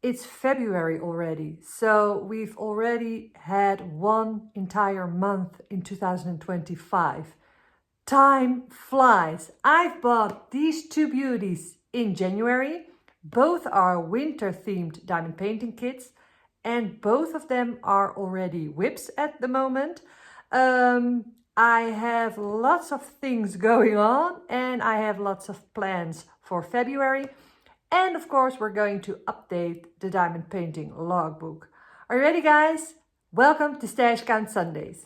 it's February already. So we've already had one entire month in 2025. Time flies. I've bought these two beauties in January. Both are winter themed diamond painting kits and both of them are already WIPs at the moment. I have lots of things going on and I have lots of plans for February. And of course, we're going to update the diamond painting logbook. Are you ready, guys? Welcome to Stash Count Sundays.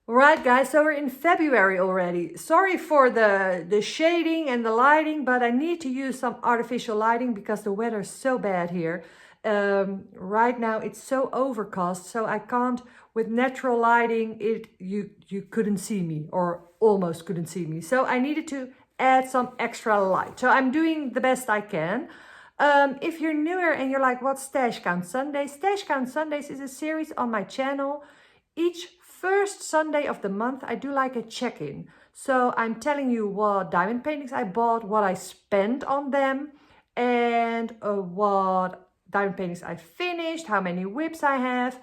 Right, guys, so we're in February already. Sorry for the shading and the lighting, but I need to use some artificial lighting because the weather is so bad here. Right now it's so overcast, so I can't, with natural lighting, you couldn't see me or almost couldn't see me. So I needed to add some extra light. So I'm doing the best I can. If you're newer and you're like, what's Stash Count Sundays? Stash Count Sundays is a series on my channel. Each first Sunday of the month, I do like a check-in. So I'm telling you what diamond paintings I bought, what I spent on them, and what diamond paintings I finished, how many WIPs I have.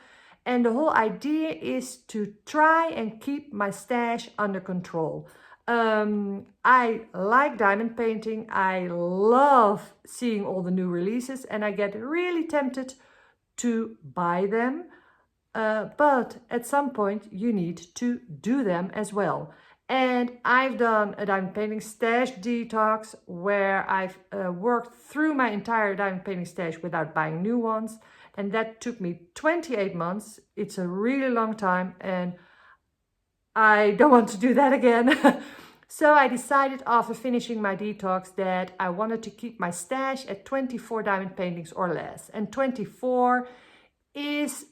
And the whole idea is to try and keep my stash under control. I like diamond painting. I love seeing all the new releases and I get really tempted to buy them. But at some point you need to do them as well. And I've done a diamond painting stash detox where I've worked through my entire diamond painting stash without buying new ones. And that took me 28 months. It's a really long time and I don't want to do that again. So I decided after finishing my detox that I wanted to keep my stash at 24 diamond paintings or less. And 24 is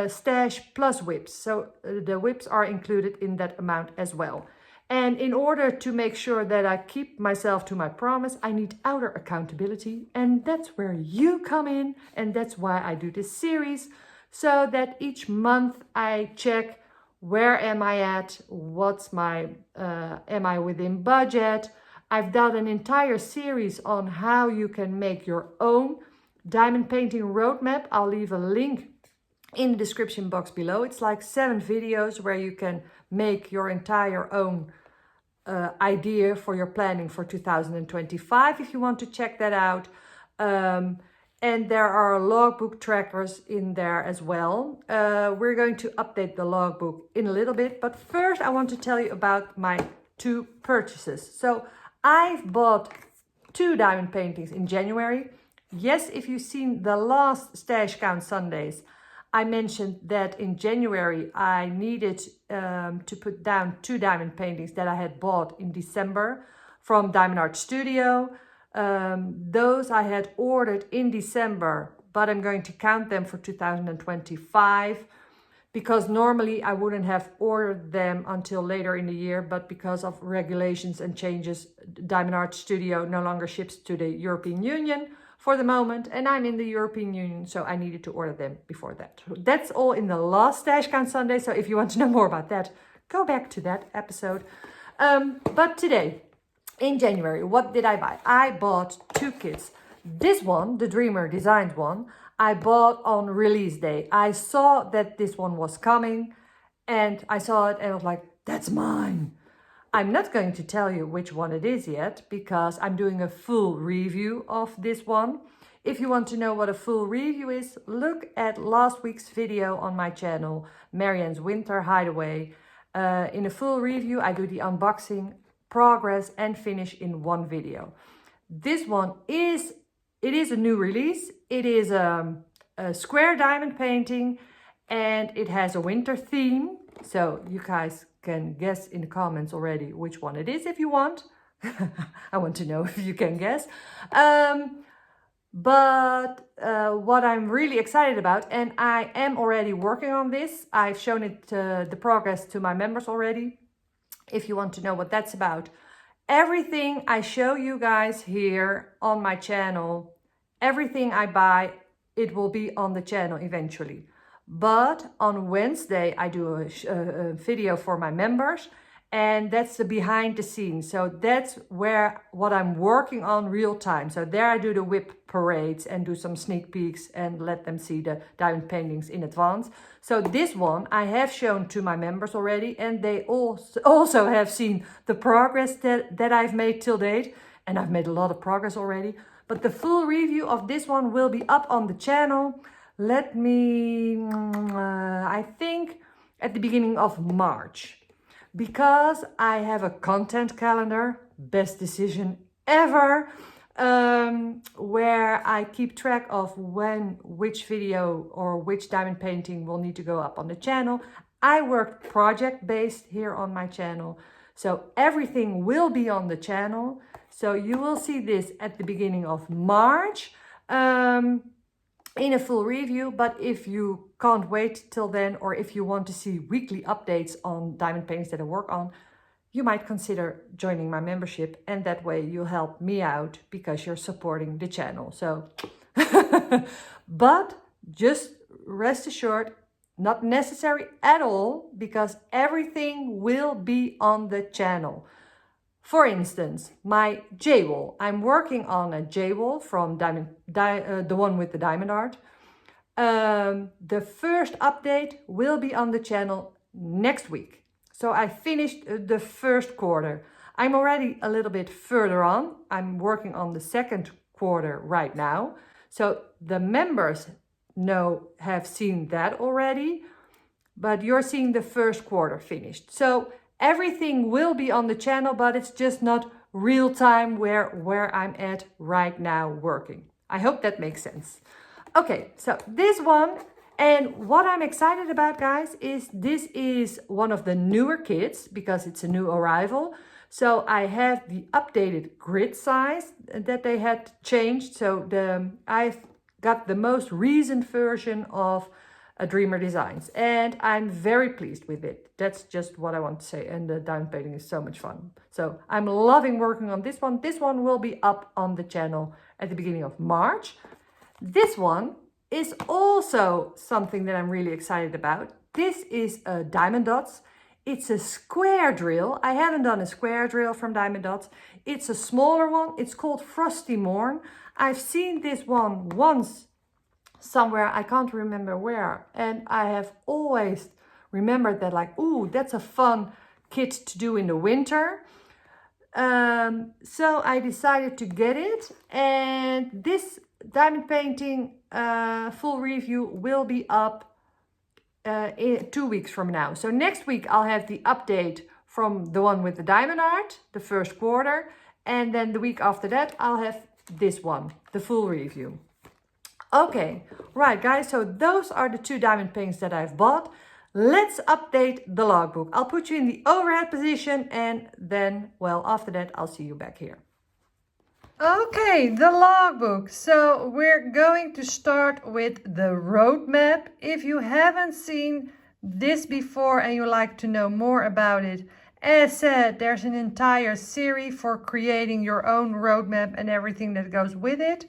stash plus WIPs, so the WIPs are included in that amount as well. And in order to make sure that I keep myself to my promise, I need outer accountability, and that's where you come in, and that's why I do this series, so that each month I check where am I at, what's my am I within budget. I've done an entire series on how you can make your own diamond painting roadmap. I'll leave a link in the description box below. It's like 7 videos where you can make your entire own idea for your planning for 2025 if you want to check that out. And there are logbook trackers in there as well. We're going to update the logbook in a little bit, but first I want to tell you about my 2 purchases. So I've bought 2 diamond paintings in January. Yes, if you've seen the last Stash Count Sundays, I mentioned that in January I needed to put down 2 diamond paintings that I had bought in December from Diamond Art Studio. Those I had ordered in December, but I'm going to count them for 2025 because normally I wouldn't have ordered them until later in the year, but because of regulations and changes, Diamond Art Studio no longer ships to the European Union for the moment, and I'm in the European Union, so I needed to order them before that. That's all in the last Stash Count Sunday, so if you want to know more about that, go back to that episode. But today, in January, what did I buy? I bought 2 kits. This one, the Dreamer designed one, I bought on release day. I saw that this one was coming, and I saw it and I was like, that's mine. I'm not going to tell you which one it is yet because I'm doing a full review of this one. If you want to know what a full review is, look at last week's video on my channel, Marianne's Winter Hideaway. In a full review, I do the unboxing, progress and finish in one video. This one is a new release. It is a square diamond painting and it has a winter theme. So you guys can guess in the comments already which one it is if you want. I want to know if you can guess. But what I'm really excited about, and I am already working on this, I've shown it the progress to my members already. If you want to know what that's about, Everything I show you guys here on my channel, everything I buy, it will be on the channel eventually. But on Wednesday, I do a video for my members, and that's the behind the scenes. So that's where what I'm working on real time. So there I do the WIP parades and do some sneak peeks and let them see the diamond paintings in advance. So this one I have shown to my members already, and they also have seen the progress that I've made till date. And I've made a lot of progress already. But the full review of this one will be up on the channel. Let me, I think at the beginning of March. Because I have a content calendar, best decision ever, where I keep track of when which video or which diamond painting will need to go up on the channel. I work project based here on my channel, so everything will be on the channel. So you will see this at the beginning of March in a full review. But if you can't wait till then, or if you want to see weekly updates on diamond paintings that I work on, you might consider joining my membership, and that way you'll help me out because you're supporting the channel. So, but just rest assured, not necessary at all, because everything will be on the channel. For instance, my J-wall. I'm working on a J-wall from the one with the diamond art. The first update will be on the channel next week. So I finished the first quarter. I'm already a little bit further on. I'm working on the second quarter right now. So the members have seen that already, but you're seeing the first quarter finished. So everything will be on the channel, but it's just not real time where I'm at right now working. I hope that makes sense. Okay, so this one, and what I'm excited about, guys, is this is one of the newer kits because it's a new arrival. So I have the updated grid size that they had changed. So I've got the most recent version of a Dreamer Designs, and I'm very pleased with it. That's just what I want to say. And the diamond painting is so much fun. So I'm loving working on this one. This one will be up on the channel at the beginning of March. This one is also something that I'm really excited about. This is a Diamond Dots. It's a square drill. I haven't done a square drill from Diamond Dots. It's a smaller one. It's called Frosty Morn. I've seen this one once somewhere, I can't remember where, and I have always remembered that, like, ooh, that's a fun kit to do in the winter. So I decided to get it, and this diamond painting full review will be up in 2 weeks from now. So next week I'll have the update from the one with the diamond art, the first quarter, and then the week after that I'll have this one, the full review. Okay, right guys, so those are the 2 diamond paintings that I've bought. Let's update the logbook. I'll put you in the overhead position, and then, well, after that, I'll see you back here. Okay, the logbook. So we're going to start with the roadmap. If you haven't seen this before and you'd like to know more about it, as said, there's an entire series for creating your own roadmap and everything that goes with it.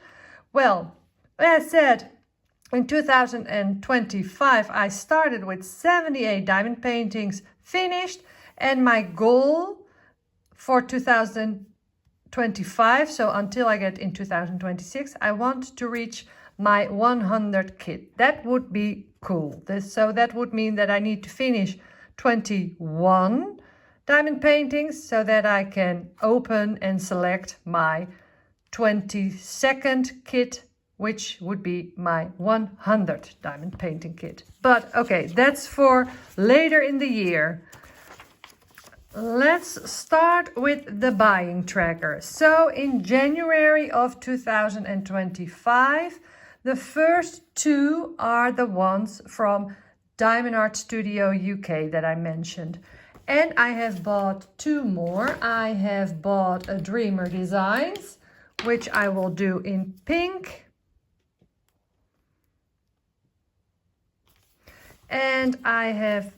Well, as said, in 2025, I started with 78 diamond paintings finished, and my goal for 2025, so until I get in 2026, I want to reach my 100 kit. That would be cool. So that would mean that I need to finish 21 diamond paintings so that I can open and select my 22nd kit, which would be my 100 diamond painting kit. But okay, that's for later in the year. Let's start with the buying tracker. So in January of 2025, the first 2 are the ones from Diamond Art Studio UK that I mentioned. And I have bought 2 more. I have bought a Dreamer Designs, which I will do in pink. And I have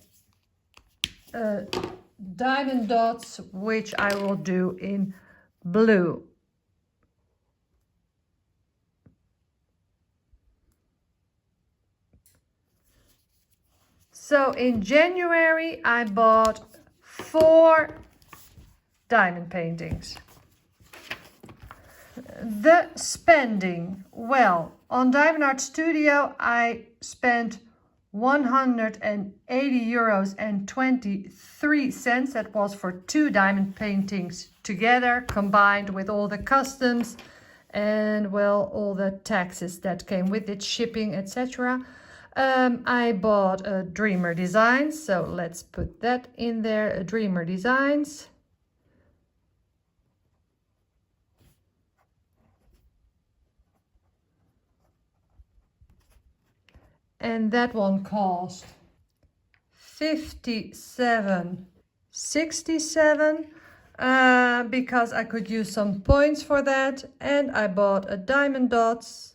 diamond dots, which I will do in blue. So in January, I bought 4 diamond paintings. The spending, well, on Diamond Art Studio, I spent 180 euros and 23 cents. That was for 2 diamond paintings together, combined with all the customs and, well, all the taxes that came with it, shipping, etc. I bought a Dreamer Designs, so let's put that in there, Dreamer Designs. And that one cost 57.67 because I could use some points for that. And I bought a diamond dots.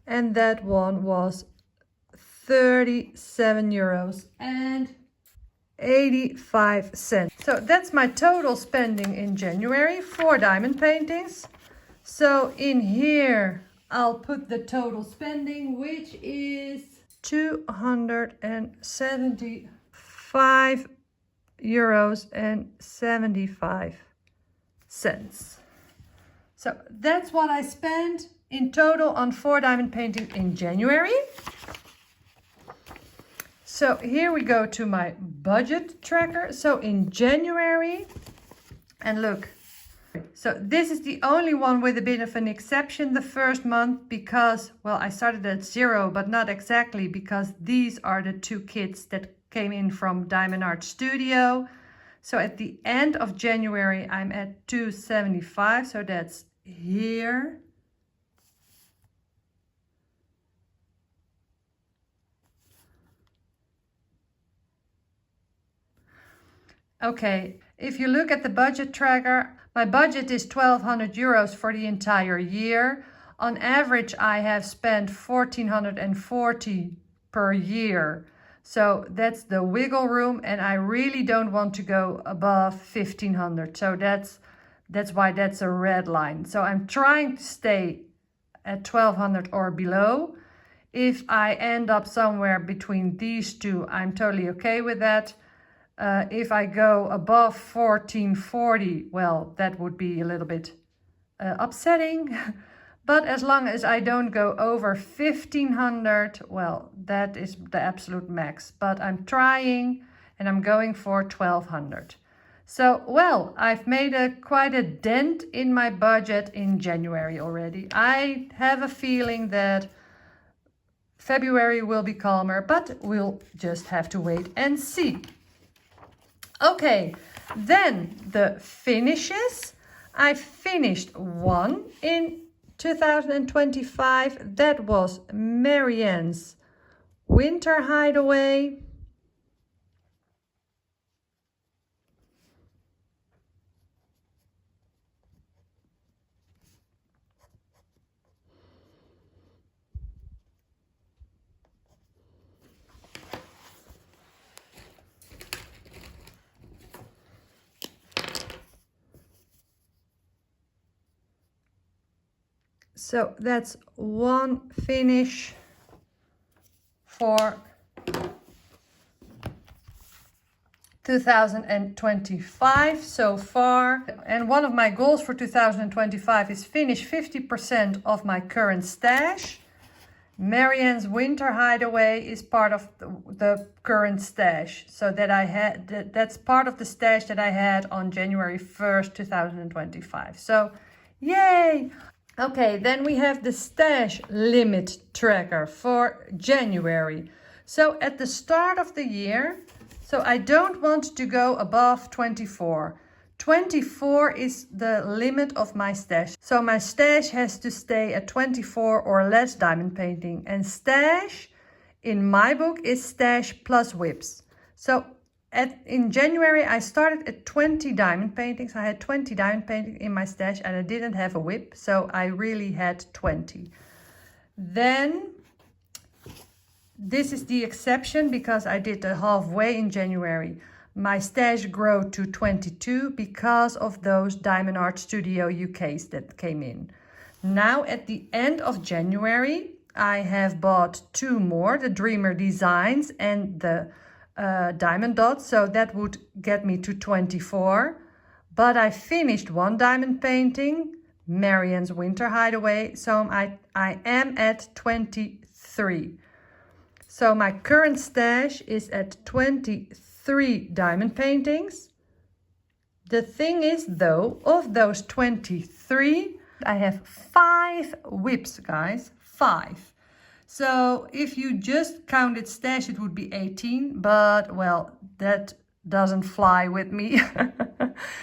And that one was 37 euros and 85 cents. So that's my total spending in January for diamond paintings. So in here, I'll put the total spending, which is 275 euros and 75 cents. So that's what I spent in total on 4 diamond painting in January. So here we go to my budget tracker. So in January, and look, so this is the only one with a bit of an exception the first month because, well, I started at 0, but not exactly, because these are the 2 kits that came in from Diamond Art Studio. So at the end of January, I'm at 275, so that's here. Okay, if you look at the budget tracker, my budget is 1,200 euros for the entire year. On average, I have spent 1,440 per year. So that's the wiggle room, and I really don't want to go above 1,500. So that's why that's a red line. So I'm trying to stay at 1,200 or below. If I end up somewhere between these two, I'm totally okay with that. If I go above 1440, well, that would be a little bit upsetting. But as long as I don't go over 1500, well, that is the absolute max. But I'm trying, and I'm going for 1200. So, well, I've made quite a dent in my budget in January already. I have a feeling that February will be calmer, but we'll just have to wait and see. Okay, then the finishes. I finished one in 2025. That was Marianne's Winter Hideaway. So that's one finish for 2025 so far. And one of my goals for 2025 is finish 50% of my current stash. Marianne's Winter Hideaway is part of the current stash. So that I had, that's part of the stash that I had on January 1st, 2025. So yay! Okay, then we have the stash limit tracker for January. So at the start of the year, so I don't want to go above 24. 24 is the limit of my stash. So my stash has to stay at 24 or less diamond painting. And stash in my book is stash plus WIPs. So in January, I started at 20 diamond paintings. I had 20 diamond paintings in my stash and I didn't have a WIP. So I really had 20. Then this is the exception because I did the halfway in January. My stash grew to 22 because of those Diamond Art Studio UKs that came in. Now at the end of January, I have bought 2 more, the Dreamer Designs and the diamond dots. So that would get me to 24. But I finished 1 diamond painting, Marianne's Winter Hideaway. So I am at 23. So my current stash is at 23 diamond paintings. The thing is though, of those 23, I have 5 WIPs, guys, 5. So if you just counted stash, it would be 18, but well, that doesn't fly with me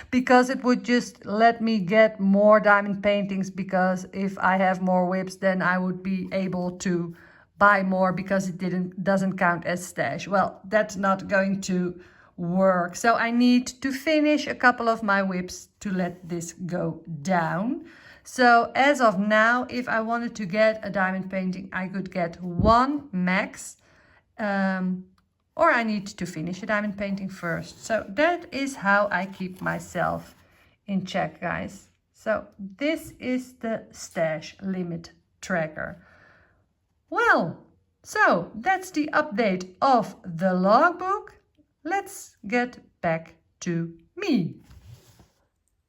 because it would just let me get more diamond paintings, because if I have more WIPs, then I would be able to buy more because it doesn't count as stash. Well, that's not going to work. So I need to finish a couple of my WIPs to let this go down. So as of now, if I wanted to get a diamond painting, I could get 1 max, or I need to finish a diamond painting first. So that is how I keep myself in check, guys. So this is the stash limit tracker. Well, so that's the update of the logbook. Let's get back to me.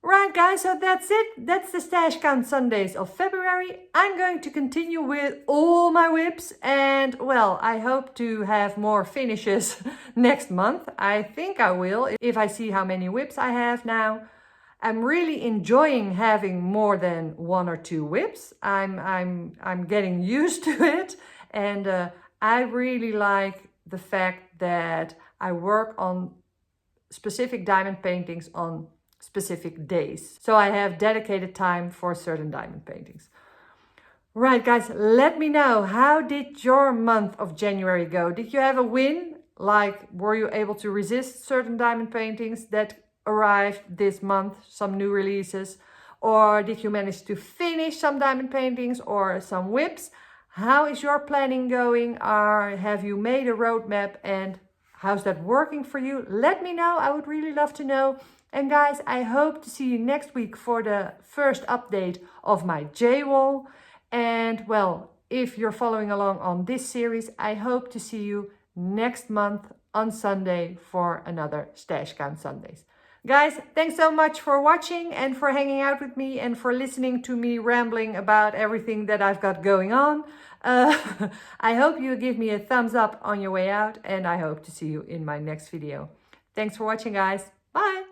Right, guys, so that's it. That's the Stash Count Sundays of February. I'm going to continue with all my WIPs, and well, I hope to have more finishes next month. I think I will, if I see how many WIPs I have now. I'm really enjoying having more than 1 or 2 WIPs. I'm getting used to it, and I really like the fact that I work on specific diamond paintings on specific days. So I have dedicated time for certain diamond paintings. Right, guys, let me know, how did your month of January go? Did you have a win? Like, were you able to resist certain diamond paintings that arrived this month, some new releases? Or did you manage to finish some diamond paintings or some WIPs? How is your planning going? Or have you made a roadmap, and how's that working for you? Let me know. I would really love to know. And guys, I hope to see you next week for the first update of my J-wall. And well, if you're following along on this series, I hope to see you next month on Sunday for another Stash Count Sundays. Guys, thanks so much for watching and for hanging out with me and for listening to me rambling about everything that I've got going on. I hope you give me a thumbs up on your way out, and I hope to see you in my next video. Thanks for watching, guys. Bye!